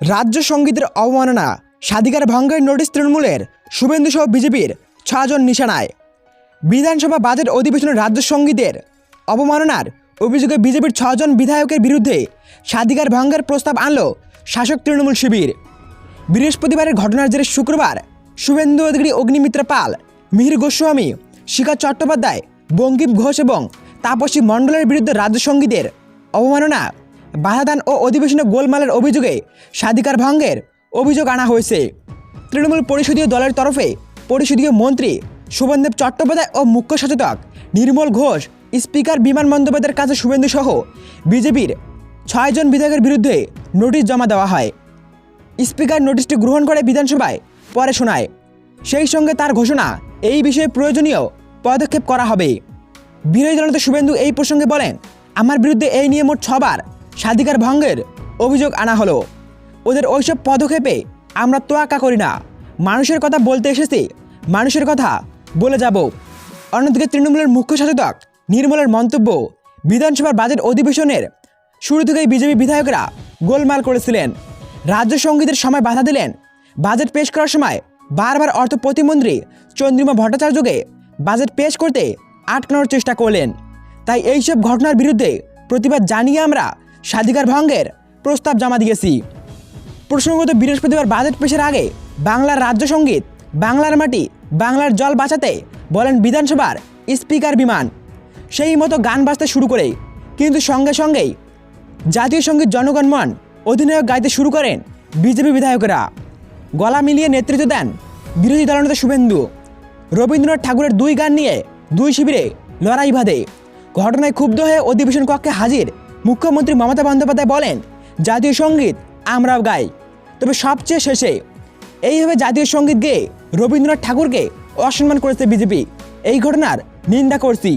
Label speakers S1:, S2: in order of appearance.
S1: রাজ্য সঙ্গীতের অবমাননা স্বাধিকার ভঙ্গের নোটিশ তৃণমূলের শুভেন্দু সহ বিজেপির 6 জন নিশানায়। বিধানসভা বাজেট অধিবেশনে রাজ্য সঙ্গীতের অবমাননার অভিযোগে বিজেপির 6 জন বিধায়কের বিরুদ্ধে স্বাধিকার ভঙ্গের প্রস্তাব আনল শাসক তৃণমূল শিবির। বৃহস্পতিবারের ঘটনার জেরে শুক্রবার শুভেন্দু অধিকারী, অগ্নিমিত্রা পাল, মিহির গোস্বামী, শিখা চট্টোপাধ্যায়, বঙ্কিম ঘোষ এবং তাপসী মণ্ডলের বিরুদ্ধে রাজ্য সঙ্গীতের অবমাননা, বাধাদান ও অধিবেশনে গোলমালের অভিযোগে স্বাধিকার ভঙ্গের অভিযোগ আনা হয়েছে। তৃণমূল পরিষদীয় দলের তরফে পরিষদীয় মন্ত্রী শোভনদেব চট্টোপাধ্যায় ও মুখ্য সচেতক নির্মল ঘোষ, স্পিকার বিমান বন্দ্যোপাধ্যায়ের কাছে শুভেন্দু সহ বিজেপির 6 জন বিধায়কের বিরুদ্ধে নোটিশ জমা দেওয়া হয়। স্পিকার নোটিশটি গ্রহণ করে বিধানসভায় পরে শোনায়। সেই সঙ্গে তার ঘোষণা, এই বিষয়ে প্রয়োজনীয় পদক্ষেপ করা হবে। বিরোধী দলনেতা শুভেন্দু এই প্রসঙ্গে বলেন, আমার বিরুদ্ধে এই নিয়ে মোট 6 বার স্বাধিকার ভঙ্গের অভিযোগ আনা হলো। ওদের ওইসব পদক্ষেপে আমরা তোয়াক্কা করি না। মানুষের কথা বলতে এসেছি, মানুষের কথা বলে যাব। অন্যদিকে তৃণমূলের মুখ্য সচেতক নির্মলের মন্তব্য, বিধানসভার বাজেট অধিবেশনের শুরু থেকেই বিজেপি বিধায়করা গোলমাল করেছিলেন, রাজ্য সঙ্গীতের সময় বাধা দিলেন, বাজেট পেশ করার সময় বারবার অর্থ প্রতিমন্ত্রী চন্দ্রিমা ভট্টাচার্যকে বাজেট পেশ করতে আটকানোর চেষ্টা করলেন। তাই এইসব ঘটনার বিরুদ্ধে প্রতিবাদ জানিয়ে আমরা স্বাধিকার ভঙ্গের প্রস্তাব জমা দিয়েছি। প্রসঙ্গত, বৃহস্পতিবার বাজেট পেশের আগে বাংলার রাজ্য সঙ্গীত, বাংলার মাটি, বাংলার জল বাঁচাতে বলেন বিধানসভার স্পিকার বিমান। সেই মতো গান বাজতে শুরু করে, কিন্তু সঙ্গে সঙ্গেই জাতীয় সঙ্গীত জনগণমন অধিনায়ক গাইতে শুরু করেন বিজেপি বিধায়করা। গলা মিলিয়ে নেতৃত্ব দেন বিরোধী দলনেতা শুভেন্দু। রবীন্দ্রনাথ ঠাকুরের 2 গান নিয়ে 2 শিবিরে লড়াই বাঁধে। ঘটনায় ক্ষুব্ধ হয়ে অধিবেশন কক্ষে হাজির মুখ্যমন্ত্রী মমতা বন্দ্যোপাধ্যায় বলেন, জাতীয় সঙ্গীত আমরাও গাই, তবে সবচেয়ে শেষে। এইভাবে জাতীয় সঙ্গীত গেয়ে রবীন্দ্রনাথ ঠাকুরকে অসম্মান করেছে বিজেপি। এই ঘটনার নিন্দা করছি।